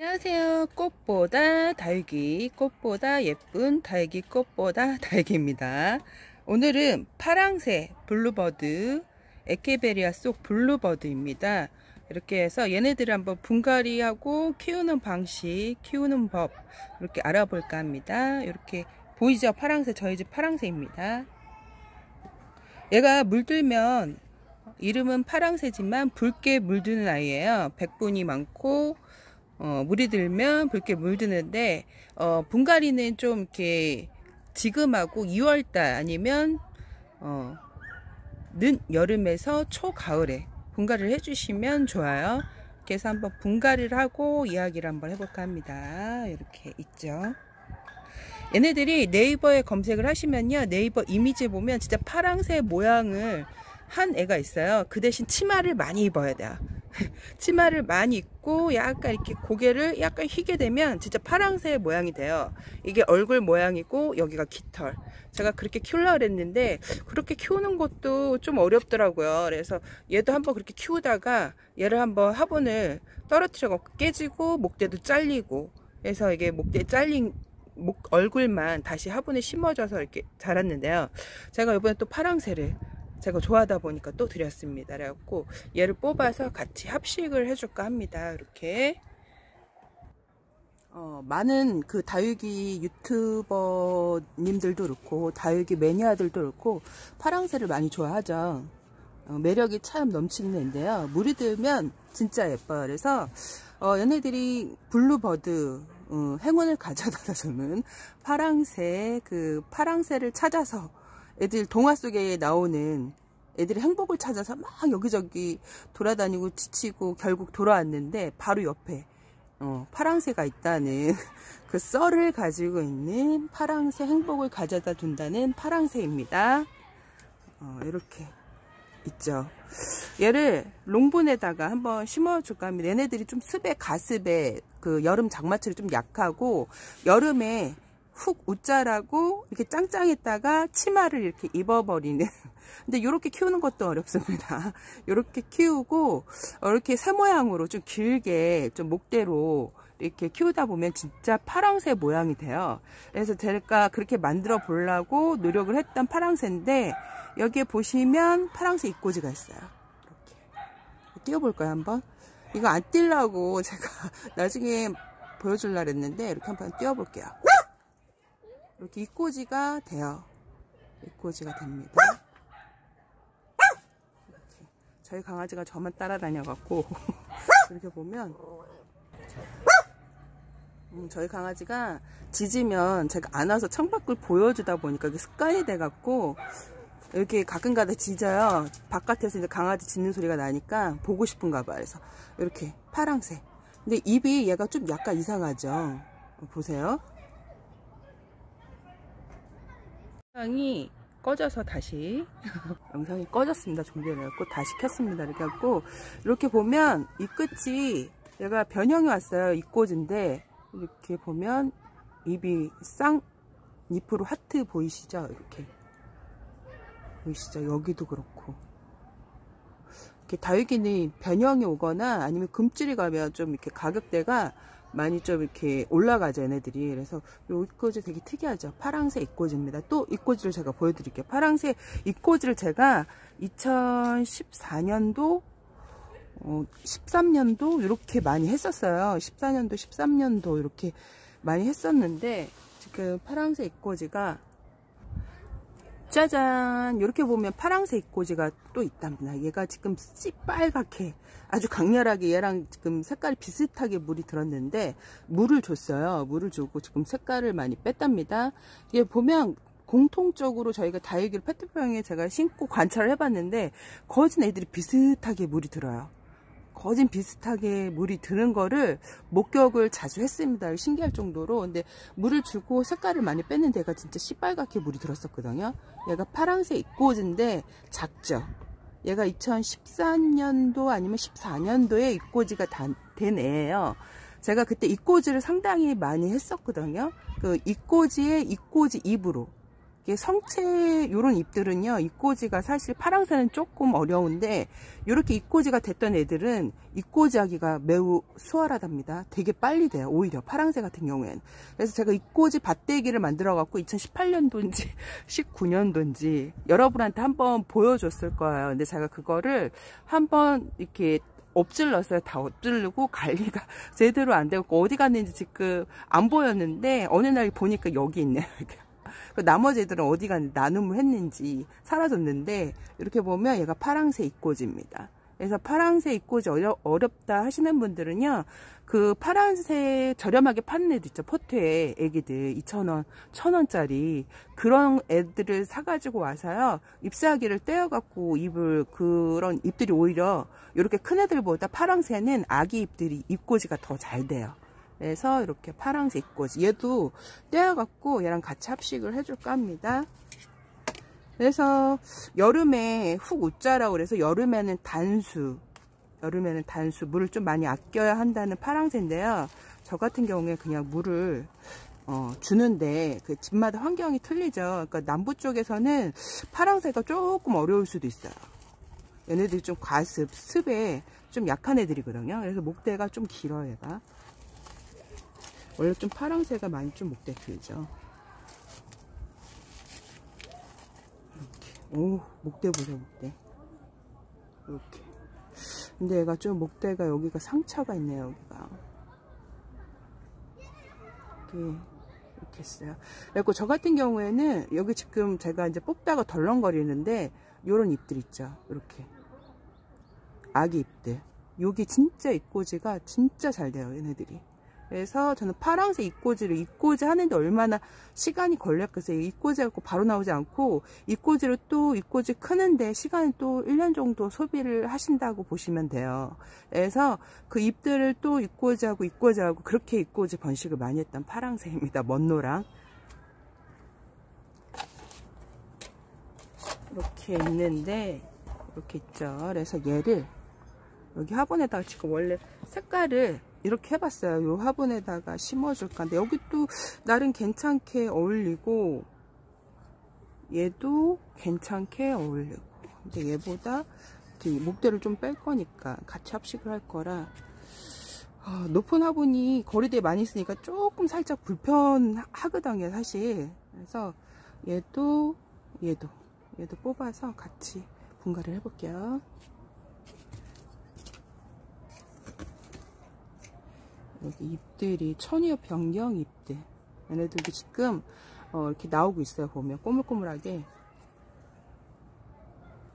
안녕하세요. 꽃보다 다육이, 꽃보다 예쁜 다육이, 꽃보다 다육이입니다. 오늘은 파랑새 블루버드, 에케베리아 속 블루버드입니다. 이렇게 해서 얘네들을 한번 분갈이하고 키우는 방식, 키우는 법 이렇게 알아볼까 합니다. 이렇게 보이죠? 파랑새, 저희 집 파랑새입니다. 얘가 물들면 이름은 파랑새지만 붉게 물드는 아이예요. 백분이 많고 물이 들면 붉게 물드는데 분갈이는 좀 이렇게 지금하고 2월달 아니면 늦 여름에서 초가을에 분갈이를 해주시면 좋아요. 그래서 한번 분갈이를 하고 이야기를 한번 해볼까 합니다. 이렇게 있죠. 얘네들이 네이버에 검색을 하시면요, 네이버 이미지 보면 진짜 파랑새 모양을 한 애가 있어요. 그 대신 치마를 많이 입어야 돼요. 치마를 많이 입고 약간 이렇게 고개를 약간 휘게 되면 진짜 파랑새 모양이 돼요. 이게 얼굴 모양이고 여기가 깃털. 제가 그렇게 키우려고 그랬는데 그렇게 키우는 것도 좀 어렵더라고요. 그래서 얘도 한번 그렇게 키우다가 얘를 한번 화분을 떨어뜨려갖고 깨지고 목대도 잘리고, 그래서 이게 목대 잘린 얼굴만 다시 화분에 심어져서 이렇게 자랐는데요. 제가 이번에 또 파랑새를 제가 좋아하다 보니까 또 드렸습니다. 그래갖고 얘를 뽑아서 같이 합식을 해줄까 합니다. 이렇게 많은 그 다육이 유튜버님들도 그렇고 다육이 매니아들도 그렇고 파랑새를 많이 좋아하죠. 매력이 참 넘치는 애인데요. 물이 들면 진짜 예뻐요. 그래서 얘네들이 블루버드, 행운을 가져다 주는 파랑새, 그 파랑새를 찾아서 애들 동화 속에 나오는 애들의 행복을 찾아서 막 여기저기 돌아다니고 지치고 결국 돌아왔는데 바로 옆에 파랑새가 있다는 그 썰을 가지고 있는 파랑새, 행복을 가져다 준다는 파랑새입니다. 이렇게 있죠. 얘를 롱분에다가 한번 심어줄까 합니다. 얘네들이 좀 습에 가습에 그 여름 장마철이 좀 약하고 여름에 훅 웃자라고 이렇게 짱짱했다가 치마를 이렇게 입어버리는. 근데 이렇게 키우는 것도 어렵습니다. 이렇게 키우고 이렇게 새 모양으로 좀 길게 좀 목대로 이렇게 키우다 보면 진짜 파랑새 모양이 돼요. 그래서 제가 그렇게 만들어 보려고 노력을 했던 파랑새인데 여기에 보시면 파랑새 입꼬지가 있어요. 이렇게 띄워볼까요 한번? 이거 안 띄려고 제가 나중에 보여주려고 했는데 이렇게 한번 띄워볼게요. 이렇게 입꼬지가 돼요. 입꼬지가 됩니다. 이렇게. 저희 강아지가 저만 따라다녀갖고 이렇게 보면 저희 강아지가 짖으면 제가 안아서 창밖을 보여주다 보니까 이게 습관이 돼갖고 이렇게 가끔가다 짖어요. 바깥에서 이제 강아지 짖는 소리가 나니까 보고 싶은가 봐요. 그래서 이렇게 파랑새. 근데 입이 얘가 좀 약간 이상하죠. 보세요. 영상이 꺼져서 다시 영상이 꺼졌습니다. 종료를 했고 다시 켰습니다. 이렇게 해갖고 이렇게 보면 이 끝이 얘가 변형이 왔어요. 입꼬지인데 이렇게 보면 입이 쌍잎으로 하트 보이시죠? 이렇게 보이시죠? 여기도 그렇고 이렇게 다육이는 변형이 오거나 아니면 금줄이 가면 좀 이렇게 가격대가 많이 좀 이렇게 올라가죠, 얘네들이. 그래서 이 입꼬지 되게 특이하죠. 파랑새 입꼬지입니다. 또 입꼬지를 제가 보여드릴게요. 파랑새 입꼬지를 제가 2014년도 13년도 이렇게 많이 했었어요. 14년도 13년도 이렇게 많이 했었는데 지금 파랑새 입꼬지가 짜잔, 이렇게 보면 파랑새 입꼬지가 또 있답니다. 얘가 지금 씨빨갛게 아주 강렬하게 얘랑 지금 색깔이 비슷하게 물이 들었는데 물을 줬어요. 물을 주고 지금 색깔을 많이 뺐답니다. 이게 보면 공통적으로 저희가 다육이를 페트병에 제가 심고 관찰을 해봤는데 거진 애들이 비슷하게 물이 들어요. 거진 비슷하게 물이 드는 거를 목격을 자주 했습니다. 신기할 정도로. 근데 물을 주고 색깔을 많이 뺐는 데가 진짜 씨빨갛게 물이 들었었거든요. 얘가 파랑새 입꼬지인데 작죠. 얘가 2013년도 아니면 14년도에 입꼬지가 된 애예요. 제가 그때 입꼬지를 상당히 많이 했었거든요. 그 입꼬지에 입꼬지 잎으로 이게 성체 요런 잎들은요, 잎꽂이가 사실 파랑새는 조금 어려운데 이렇게 잎꽂이가 됐던 애들은 잎꽂이 하기가 매우 수월하답니다. 되게 빨리 돼요, 오히려 파랑새 같은 경우에는. 그래서 제가 잎꽂이 밭대기를 만들어 갖고 2018년도인지 19년도인지 여러분한테 한번 보여줬을 거예요. 근데 제가 그거를 한번 이렇게 엎질렀어요. 다 엎질르고 관리가 제대로 안 되고 어디 갔는지 지금 안 보였는데 어느 날 보니까 여기 있네요. 나머지 애들은 어디 갔는지 나눔을 했는지 사라졌는데, 이렇게 보면 얘가 파랑새 잎꽂이입니다. 그래서 파랑새 잎꽂이 어렵다 하시는 분들은요, 그 파랑새 저렴하게 파는 애들 있죠, 포트에 애기들 2,000원 1,000원짜리 그런 애들을 사가지고 와서요, 잎사귀를 떼어갖고 그런 잎들이 오히려 이렇게 큰 애들보다 파랑새는 아기 잎들이 잎꽂이가 더 잘 돼요. 그래서 이렇게 파랑새 잎꽂이, 얘도 떼어갖고 얘랑 같이 합식을 해줄까 합니다. 그래서 여름에 훅 웃자라고 그래서 여름에는 단수 물을 좀 많이 아껴야 한다는 파랑새인데요. 저 같은 경우에 그냥 물을 주는데 그 집마다 환경이 틀리죠. 그러니까 남부 쪽에서는 파랑새가 조금 어려울 수도 있어요. 얘네들이 좀 습에 좀 약한 애들이거든요. 그래서 목대가 좀 길어요, 얘가. 원래 좀 파랑새가 많이 좀 목대 길죠. 이렇게. 오, 목대 보세요, 목대. 이렇게. 근데 얘가 좀 목대가 여기가 상처가 있네요, 여기가. 이렇게 했어요. 그리고 저 같은 경우에는 여기 지금 제가 이제 뽑다가 덜렁거리는데 요런 잎들 있죠, 이렇게. 아기 잎들. 여기 진짜 잎꽂이가 진짜 잘 돼요, 얘네들이. 그래서 저는 파랑새 잎꽂이 하는데 얼마나 시간이 걸렸겠어요. 잎꽂이 갖고 바로 나오지 않고, 잎꽂이를 또 잎꽂이 크는데 시간을 또 1년 정도 소비를 하신다고 보시면 돼요. 그래서 그 잎들을 또 잎꽂이하고 그렇게 잎꽂이 번식을 많이 했던 파랑새입니다. 먼노랑. 이렇게 있는데, 이렇게 있죠. 그래서 얘를 여기 화분에다가 지금 원래 색깔을 이렇게 해봤어요. 요 화분에다가 심어줄까. 근데 여기 또 나름 괜찮게 어울리고, 얘도 괜찮게 어울리고. 근데 얘보다 목대를 좀 뺄 거니까 같이 합식을 할 거라, 높은 화분이 거리대에 많이 있으니까 조금 살짝 불편하거든요, 사실. 그래서 얘도 뽑아서 같이 분갈이를 해볼게요. 여기 잎들이 천이엽 변경 잎들, 얘네들도 지금 이렇게 나오고 있어요. 보면 꼬물꼬물하게.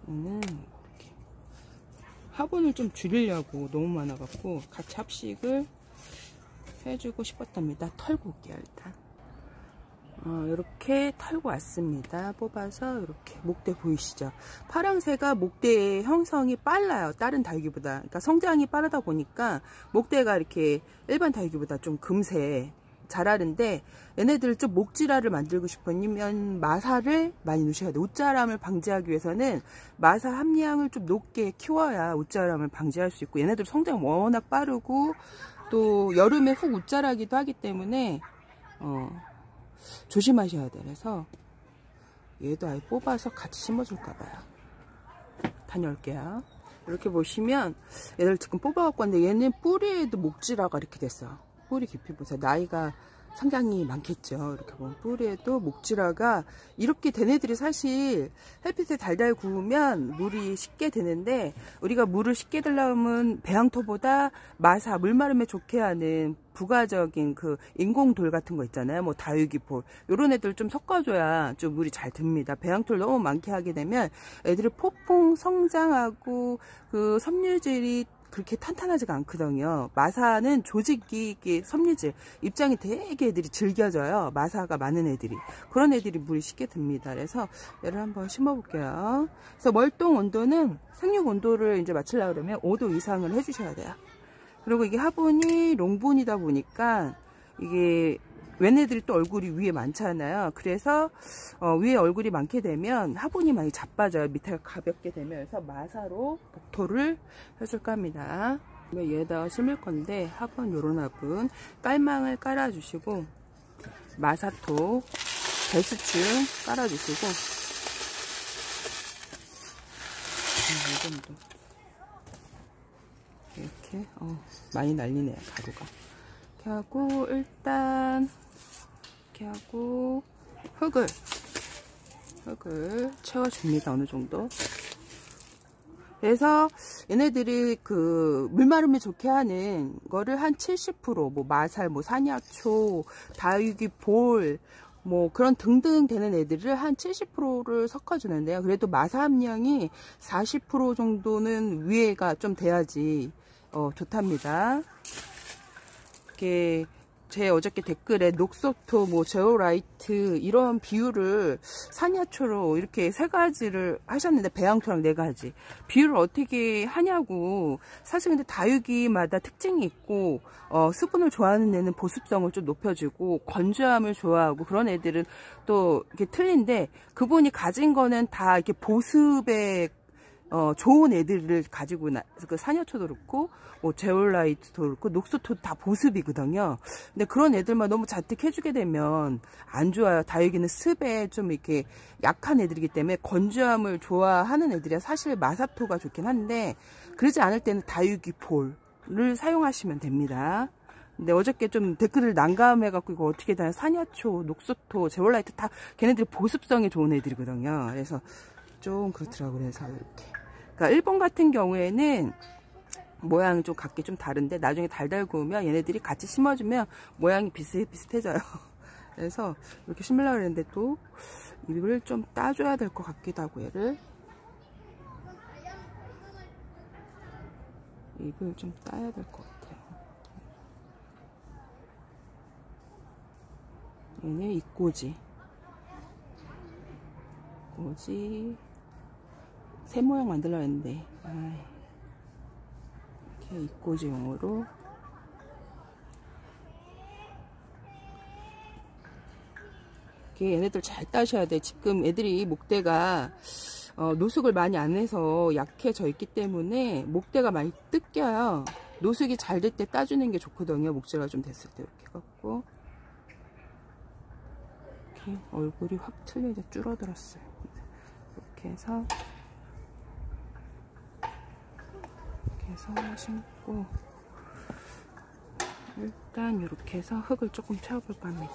얘는 이렇게 화분을 좀 줄이려고 너무 많아갖고 같이 합식을 해주고 싶었답니다. 털고 올게요, 일단. 이렇게 털고 왔습니다. 뽑아서 이렇게 목대 보이시죠? 파랑새가 목대의 형성이 빨라요, 다른 다육이보다. 그러니까 성장이 빠르다 보니까 목대가 이렇게 일반 다육이보다 좀 금세 자라는데, 얘네들 좀 목질화를 만들고 싶으면 마사를 많이 넣으셔야 돼요. 웃자람을 방지하기 위해서는 마사 함량을 좀 높게 키워야 웃자람을 방지할 수 있고, 얘네들 성장 워낙 빠르고 또 여름에 훅 웃자라기도 하기 때문에 조심하셔야 돼요. 그래서 얘도 아예 뽑아서 같이 심어줄까봐요. 다녀올게요. 이렇게 보시면 얘를 지금 뽑아갖고 왔는데, 얘는 뿌리에도 목질화가 이렇게 됐어. 뿌리 깊이 보세요. 나이가 상당히 많겠죠. 이렇게 보면 뿌리에도 목질화가 이렇게 된 애들이 사실 햇빛에 달달 구우면 물이 쉽게 되는데, 우리가 물을 쉽게 들려면 배양토보다 마사, 물 마름에 좋게 하는 부가적인 그 인공돌 같은 거 있잖아요. 뭐 다육이볼, 요런 애들 좀 섞어줘야 좀 물이 잘 듭니다. 배양토를 너무 많게 하게 되면 애들이 폭풍 성장하고 그 섬유질이 그렇게 탄탄하지가 않거든요. 마사는 조직이, 섬유질, 입장이 되게 애들이 질겨져요. 마사가 많은 애들이. 그런 애들이 물이 쉽게 듭니다. 그래서 얘를 한번 심어볼게요. 그래서 월동 온도는 생육 온도를 이제 맞추려고 그러면 5도 이상을 해주셔야 돼요. 그리고 이게 화분이 롱분이다 보니까 이게 얘네들이 또 얼굴이 위에 많잖아요. 그래서 위에 얼굴이 많게 되면 화분이 많이 자빠져요. 밑에가 가볍게 되면. 그래서 마사로 복토를 해줄까 합니다. 얘에다가 심을 건데, 화분, 요런 화분 깔망을 깔아주시고 마사토 배수충 깔아주시고, 이 정도. 이렇게, 많이 날리네요, 가루가. 이렇게 하고, 일단, 이렇게 하고, 흙을 채워줍니다, 어느 정도. 그래서 얘네들이 그 물마름이 좋게 하는 거를 한 70%, 뭐 마살, 뭐 산야초, 다육이 볼, 뭐 그런 등등 되는 애들을 한 70%를 섞어주는데요. 그래도 마사 함량이 40% 정도는 위에가 좀 돼야지 좋답니다. 이렇게 제 어저께 댓글에 녹소토, 뭐 제오라이트 이런 비율을 산야초로 이렇게 세 가지를 하셨는데, 배양토랑 네 가지 비율을 어떻게 하냐고. 사실 근데 다육이마다 특징이 있고, 수분을 좋아하는 애는 보습성을 좀 높여주고 건조함을 좋아하고 그런 애들은 또 이렇게 틀린데, 그분이 가진 거는 다 이렇게 보습에 좋은 애들을 가지고 그 산야초도 그렇고, 뭐 제올라이트도 그렇고, 녹소토도 다 보습이거든요. 근데 그런 애들만 너무 잔뜩 해주게 되면 안 좋아요. 다육이는 습에 좀 이렇게 약한 애들이기 때문에 건조함을 좋아하는 애들이야. 사실 마사토가 좋긴 한데, 그러지 않을 때는 다육이 볼을 사용하시면 됩니다. 근데 어저께 좀 댓글을 난감해갖고 이거 어떻게 다 산야초, 녹소토, 제올라이트 다 걔네들이 보습성이 좋은 애들이거든요. 그래서 좀 그렇더라고요. 그래서 이렇게. 그러니까 일본 같은 경우에는 모양이 좀 각기 좀 다른데, 나중에 달달 구우면 얘네들이 같이 심어주면 모양이 비슷비슷해져요. 그래서 이렇게 심으려고 했는데 또 입을 좀 따줘야 될 것 같기도 하고, 얘를 입을 좀 따야 될 것 같아요. 얘네 입꼬지 새 모양 만들려고 했는데, 이렇게 입꼬지용으로 이렇게 얘네들 잘 따셔야 돼. 지금 애들이 목대가 노숙을 많이 안 해서 약해져 있기 때문에 목대가 많이 뜯겨요. 노숙이 잘 될 때 따주는 게 좋거든요. 목재가 좀 됐을 때 이렇게 갖고, 이렇게 얼굴이 확 틀리게 줄어들었어요. 이렇게 해서 심고, 일단 이렇게 해서 흙을 조금 채워볼까 합니다.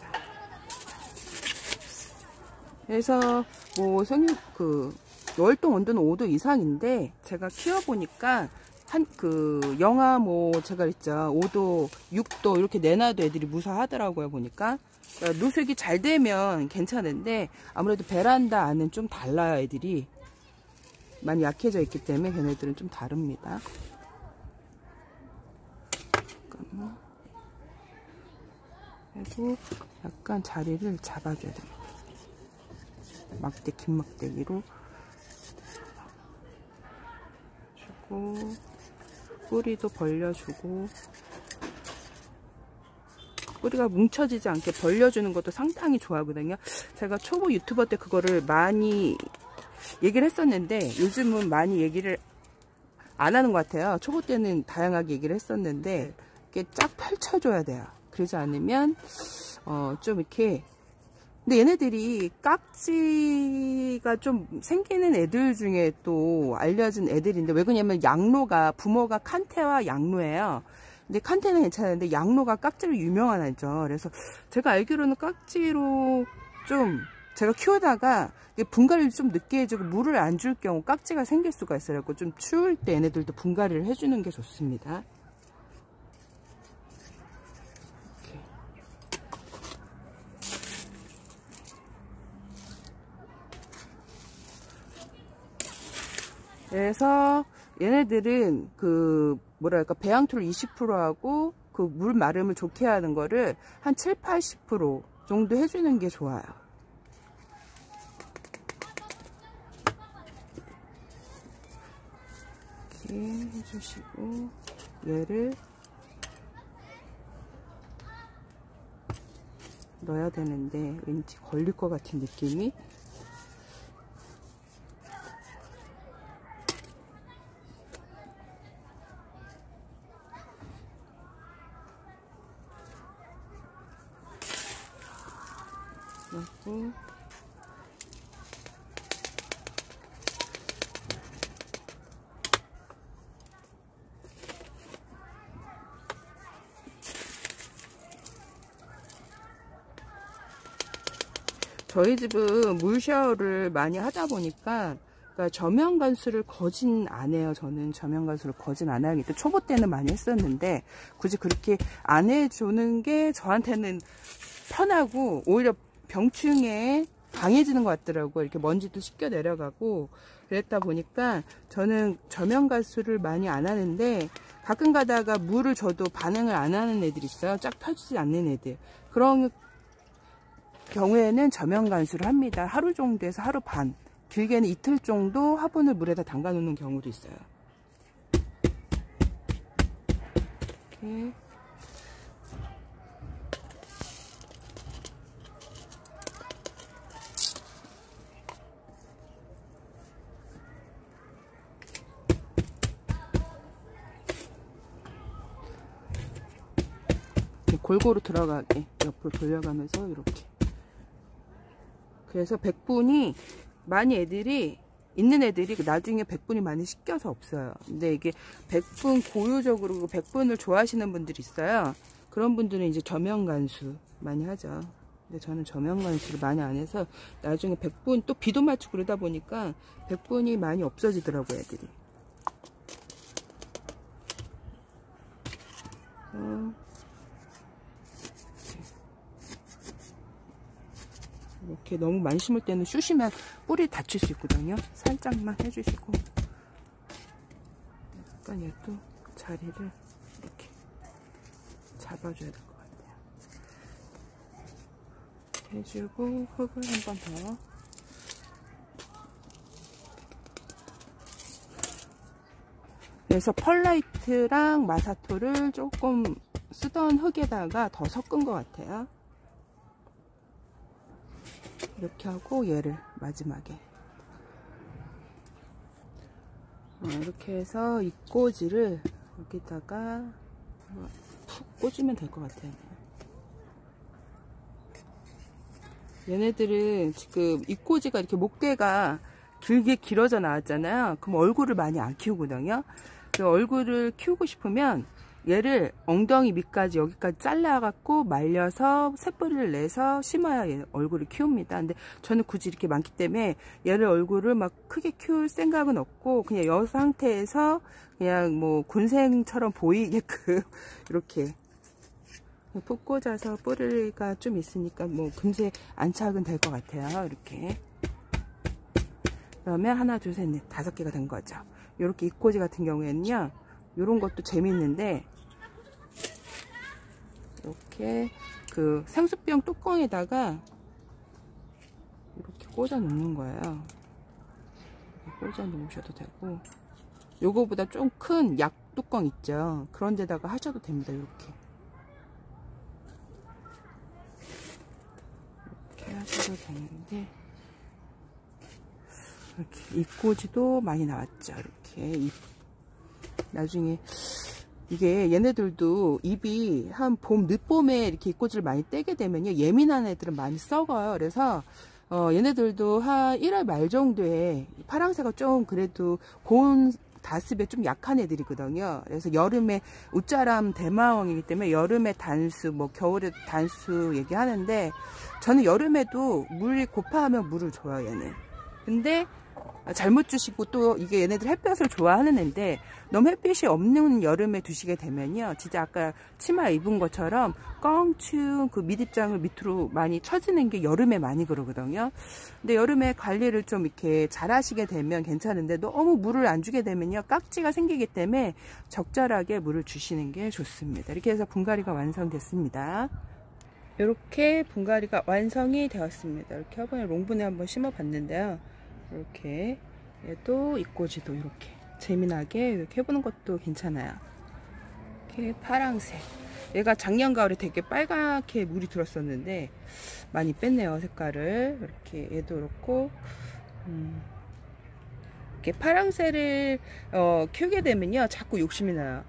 그래서 뭐 월동 온도는 5도 이상인데, 제가 키워보니까 영하 뭐 제가 그랬죠, 5도, 6도 이렇게 내놔도 애들이 무사하더라고요. 보니까 그러니까 노숙이 잘 되면 괜찮은데, 아무래도 베란다 안은 좀 달라요. 애들이 많이 약해져 있기 때문에 걔네들은 좀 다릅니다. 그리고 약간 자리를 잡아줘야 됩니다. 긴 막대기로 주고, 뿌리도 벌려주고, 뿌리가 뭉쳐지지 않게 벌려주는 것도 상당히 좋아하거든요. 제가 초보 유튜버 때 그거를 많이 얘기를 했었는데, 요즘은 많이 얘기를 안 하는 것 같아요. 초보 때는 다양하게 얘기를 했었는데, 이렇게 쫙 펼쳐줘야 돼요. 그러지 않으면 좀 이렇게. 근데 얘네들이 깍지가 좀 생기는 애들 중에 또 알려진 애들인데, 왜 그러냐면 부모가 칸테와 양로예요. 근데 칸테는 괜찮은데 양로가 깍지로 유명한 애죠. 그래서 제가 알기로는 깍지로 좀, 제가 키우다가 분갈이를 좀 늦게 해주고 물을 안 줄 경우 깍지가 생길 수가 있어요. 그래서 좀 추울 때 얘네들도 분갈이를 해주는 게 좋습니다. 그래서 얘네들은 배양토를 20%하고 그 물 마름을 좋게 하는 거를 한 70~80% 정도 해주는 게 좋아요. 이렇게 해주시고, 얘를 넣어야 되는데 왠지 걸릴 것 같은 느낌이. 그리고 저희 집은 물 샤워를 많이 하다 보니까 그러니까 저면 간수를 거진 안 해요. 저는 저면 간수를 거진 안 하기. 초보 때는 많이 했었는데 굳이 그렇게 안 해주는 게 저한테는 편하고 오히려 병충해에 강해지는 것 같더라고요. 이렇게 먼지도 씻겨 내려가고 그랬다 보니까 저는 저면 간수를 많이 안 하는데 가끔 가다가 물을 줘도 반응을 안 하는 애들이 있어요. 쫙 펴지지 않는 애들. 그런 경우에는 저면 간수를 합니다. 하루 정도에서 하루 반, 길게는 이틀 정도 화분을 물에다 담가 놓는 경우도 있어요. 이렇게 골고루 들어가게 옆으로 돌려가면서 이렇게. 그래서 백분이 많이 애들이 있는 애들이 나중에 백분이 많이 씻겨서 없어요. 근데 이게 백분 고유적으로 백분을 좋아하시는 분들이 있어요. 그런 분들은 이제 저면 간수 많이 하죠. 근데 저는 저면 간수를 많이 안 해서 나중에 백분 또 비도 맞추고 그러다 보니까 백분이 많이 없어지더라고요, 애들이. 이렇게 너무 많이 심을 때는 쑤시면 뿌리 다칠 수 있거든요. 살짝만 해주시고 약간 얘도 자리를 이렇게 잡아줘야 될 것 같아요. 해주고 흙을 한 번 더. 그래서 펄라이트랑 마사토를 조금 쓰던 흙에다가 더 섞은 것 같아요. 이렇게 하고 얘를 마지막에 이렇게 해서 이 꽂이를 여기다가 푹 꽂으면 될 것 같아요. 얘네들은 지금 이 꽂이가 이렇게 목대가 길게 길어져 나왔잖아요. 그럼 얼굴을 많이 안 키우거든요. 그 얼굴을 키우고 싶으면 얘를 엉덩이 밑까지 여기까지 잘라갖고 말려서 새뿌리를 내서 심어야 얘 얼굴을 키웁니다. 근데 저는 굳이 이렇게 많기 때문에 얘를 얼굴을 막 크게 키울 생각은 없고 그냥 이 상태에서 그냥 뭐 군생처럼 보이게끔 이렇게 푹 꽂아서 뿌리가 좀 있으니까 뭐 금세 안착은 될 것 같아요. 이렇게. 그러면 하나, 둘, 셋, 넷, 5개가 된 거죠. 이렇게 입꽂이 같은 경우에는요. 이런 것도 재밌는데 이렇게 그 생수병 뚜껑에다가 이렇게 꽂아 놓는 거예요. 꽂아 놓으셔도 되고 요거보다 좀 큰 약 뚜껑 있죠. 그런 데다가 하셔도 됩니다. 이렇게 하셔도 되는데 이렇게 입꽂이도 많이 나왔죠. 이렇게 나중에 이게 얘네들도 입이 한 봄, 늦봄에 이렇게 입꽂이를 많이 떼게 되면요. 예민한 애들은 많이 썩어요. 그래서 얘네들도 한 1월 말 정도에 파랑새가 좀 그래도 고온 다습에 좀 약한 애들이거든요. 그래서 여름에 웃자람 대마왕이기 때문에 여름에 단수, 뭐 겨울에 단수 얘기하는데 저는 여름에도 물이 고파하면 물을 줘요, 얘는. 근데 잘못 주시고 또 이게 얘네들 햇볕을 좋아하는 애인데 너무 햇빛이 없는 여름에 두시게 되면요 진짜 아까 치마 입은 것처럼 껑충 그 밑입장을 밑으로 많이 처지는 게 여름에 많이 그러거든요. 근데 여름에 관리를 좀 이렇게 잘 하시게 되면 괜찮은데 너무 물을 안 주게 되면요 깍지가 생기기 때문에 적절하게 물을 주시는 게 좋습니다. 이렇게 해서 분갈이가 완성됐습니다. 이렇게 분갈이가 완성이 되었습니다. 이렇게 화분에 롱분에 한번 심어 봤는데요. 이렇게 얘도 입꽂이도 이렇게 재미나게 이렇게 해보는 것도 괜찮아요. 이렇게 파랑색. 얘가 작년 가을에 되게 빨갛게 물이 들었었는데 많이 뺐네요, 색깔을. 이렇게 얘도 그렇고 이렇게 파랑새를 키우게 되면요 자꾸 욕심이 나요.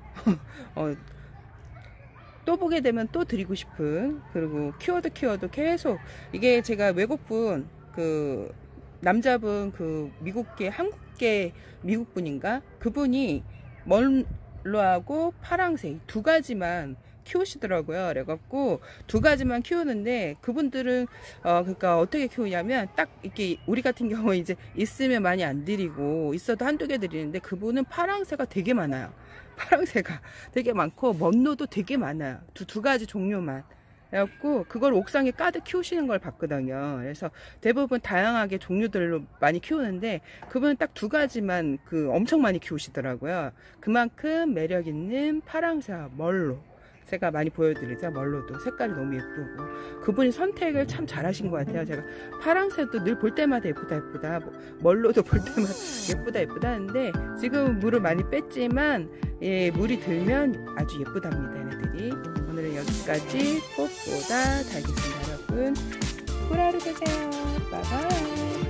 또 보게 되면 또 드리고 싶은, 그리고 키워도 계속, 이게 제가 외국분 그 남자분, 그 미국계 한국계 미국분인가 그분이 멀로하고 파랑새 두 가지만 키우시더라고요. 그래갖고 두 가지만 키우는데, 그분들은 그러니까 어떻게 키우냐면, 딱 이렇게 우리 같은 경우 이제 있으면 많이 안 드리고 있어도 한두 개 드리는데, 그분은 파랑새가 되게 많아요. 파랑새가 되게 많고 먼로도 되게 많아요. 두 가지 종류만. 그래갖고 그걸 옥상에 가득 키우시는 걸 봤거든요. 그래서 대부분 다양하게 종류들로 많이 키우는데, 그분은 딱 두 가지만 엄청 많이 키우시더라고요. 그만큼 매력 있는 파랑새 멀로 제가 많이 보여드리죠. 멀로도 색깔이 너무 예쁘고, 그분이 선택을 참 잘하신 것 같아요. 제가 파랑새도 늘 볼 때마다 예쁘다 멀로도 볼 때마다 예쁘다 하는데, 지금 물을 많이 뺐지만 물이 들면 아주 예쁘답니다, 얘네들이. 오늘은 여기까지 꽃보다 달겠습니다. 여러분, 꿀하루 되세요. 바이바이.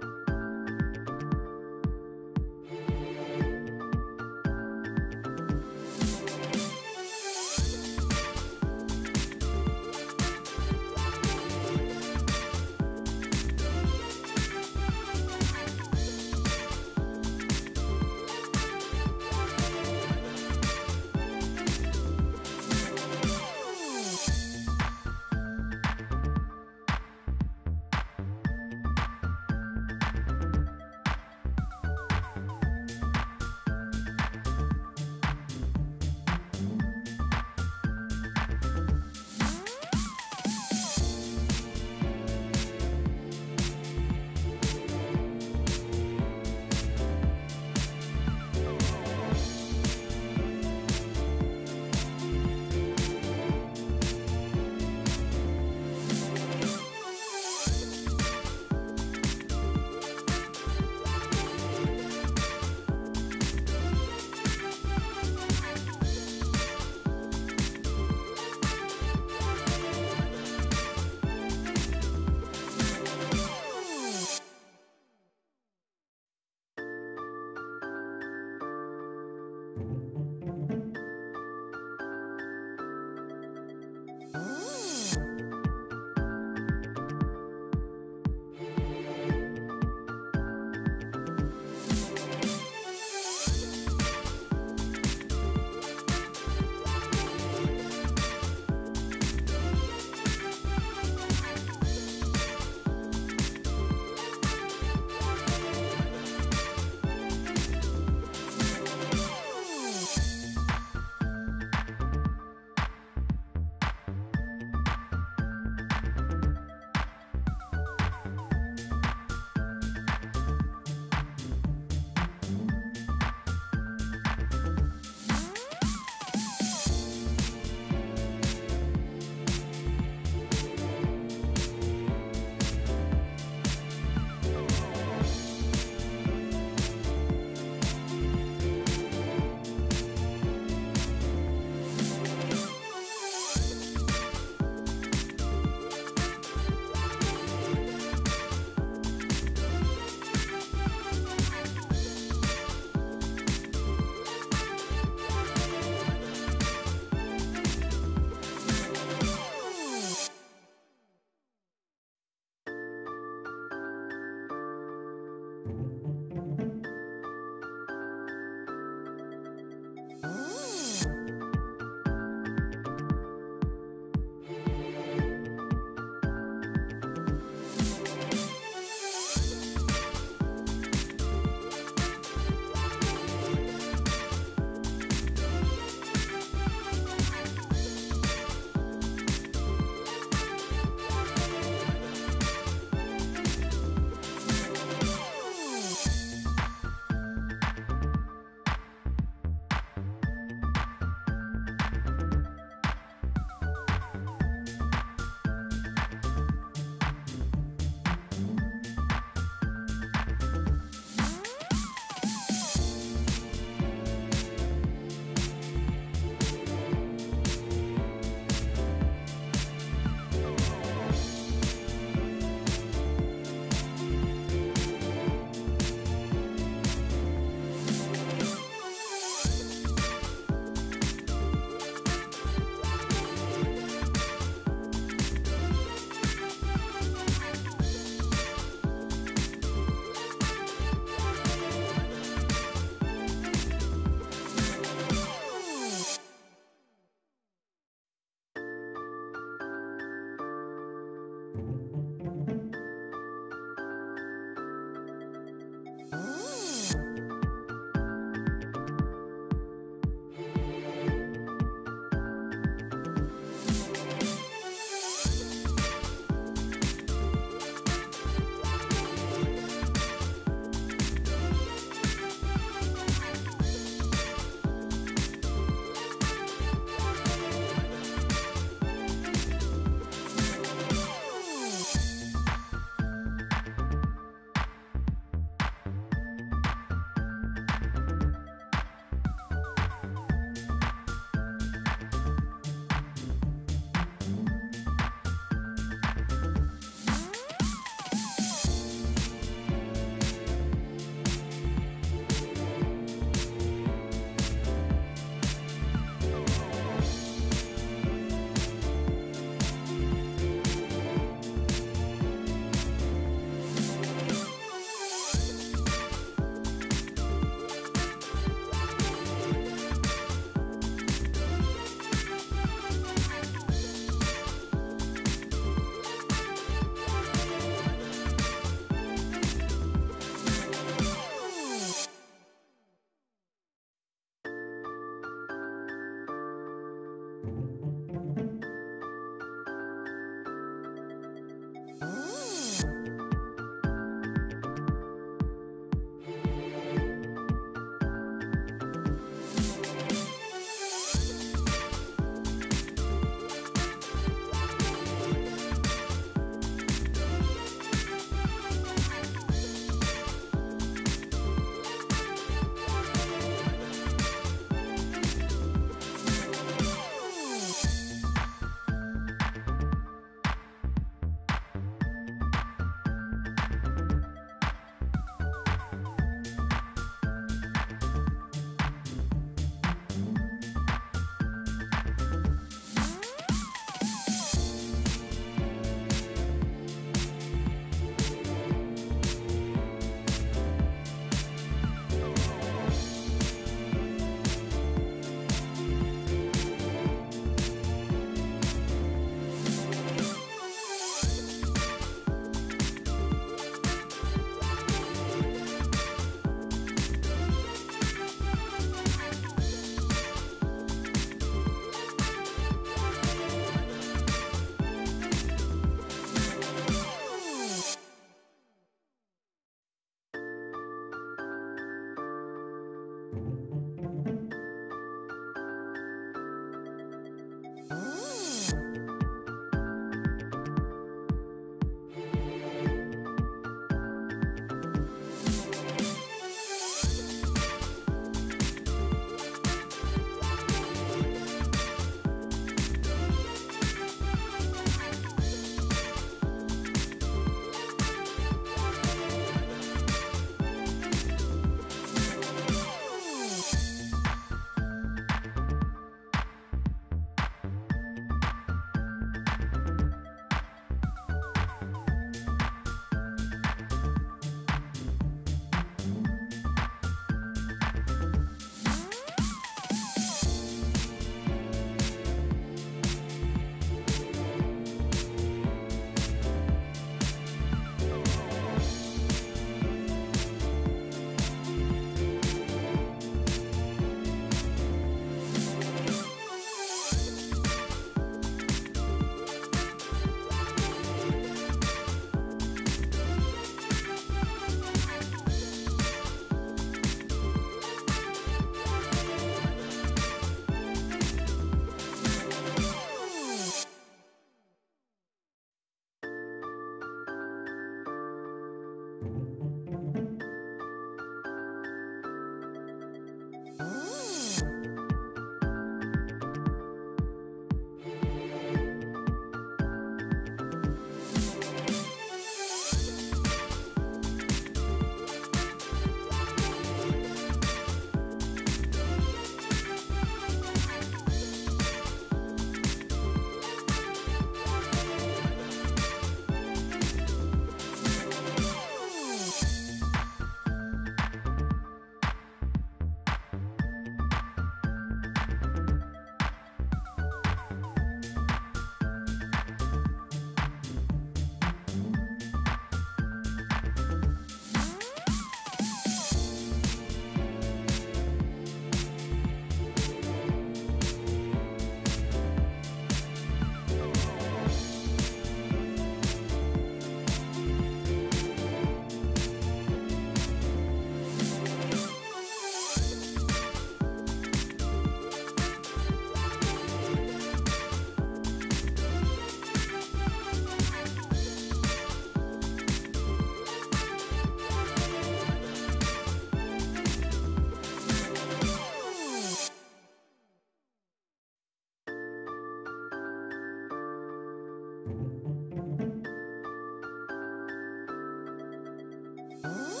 you